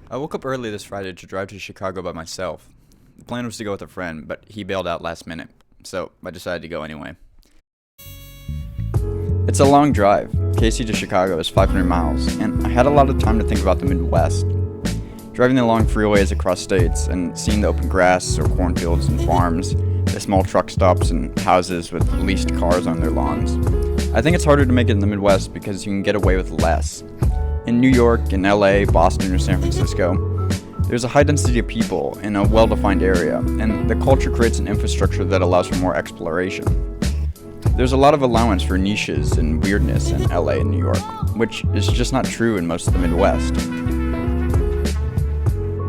I woke up early this Friday to drive to Chicago by myself. The plan was to go with a friend, but he bailed out last minute, so I decided to go anyway. It's a long drive. KC to Chicago is 500 miles, and I had a lot of time to think about the Midwest. Driving the long freeways across states and seeing the open grass or cornfields and farms, the small truck stops and houses with leased cars on their lawns. I think it's harder to make it in the Midwest because you can get away with less. In New York, in LA, Boston, or San Francisco, there's a high density of people in a well-defined area, and the culture creates an infrastructure that allows for more exploration. There's a lot of allowance for niches and weirdness in LA and New York, which is just not true in most of the Midwest.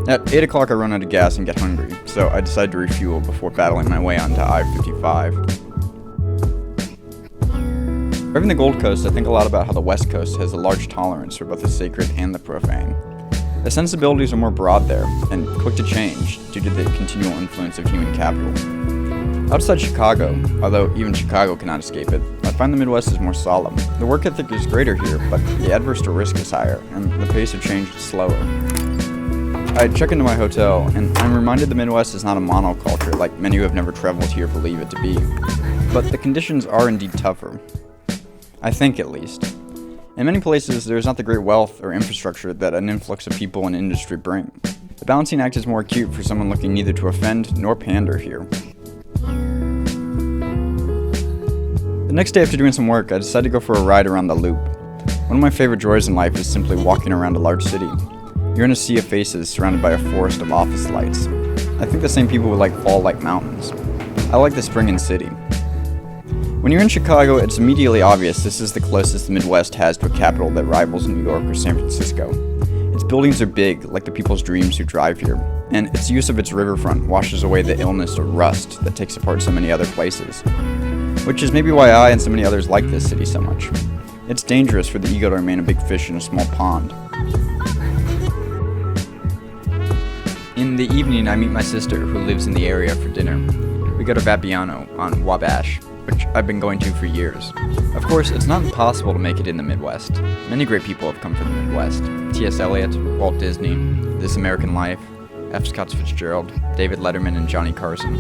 At 8 o'clock I run out of gas and get hungry, so I decide to refuel before battling my way onto I-55. Driving the Gold Coast, I think a lot about how the West Coast has a large tolerance for both the sacred and the profane. The sensibilities are more broad there, and quick to change due to the continual influence of human capital. Outside Chicago, although even Chicago cannot escape it, I find the Midwest is more solemn. The work ethic is greater here, but the adverse to risk is higher, and the pace of change is slower. I check into my hotel, and I'm reminded the Midwest is not a monoculture like many who have never traveled here believe it to be. But the conditions are indeed tougher. I think, at least. In many places, there is not the great wealth or infrastructure that an influx of people and industry bring. The balancing act is more acute for someone looking neither to offend nor pander here. The next day after doing some work, I decided to go for a ride around the Loop. One of my favorite joys in life is simply walking around a large city. You're in a sea of faces surrounded by a forest of office lights. I think the same people would like fall like mountains. I like the spring in city. When you're in Chicago, it's immediately obvious this is the closest the Midwest has to a capital that rivals New York or San Francisco. Its buildings are big, like the people's dreams who drive here, and its use of its riverfront washes away the illness or rust that takes apart so many other places. Which is maybe why I and so many others like this city so much. It's dangerous for the ego to remain a big fish in a small pond. In the evening, I meet my sister, who lives in the area, for dinner. We go to Vapiano on Wabash, which I've been going to for years. Of course, it's not impossible to make it in the Midwest. Many great people have come from the Midwest. T.S. Eliot, Walt Disney, This American Life, F. Scott Fitzgerald, David Letterman, and Johnny Carson.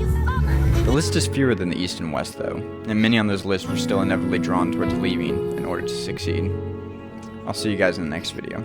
The list is fewer than the East and West, though, and many on those lists were still inevitably drawn towards leaving in order to succeed. I'll see you guys in the next video.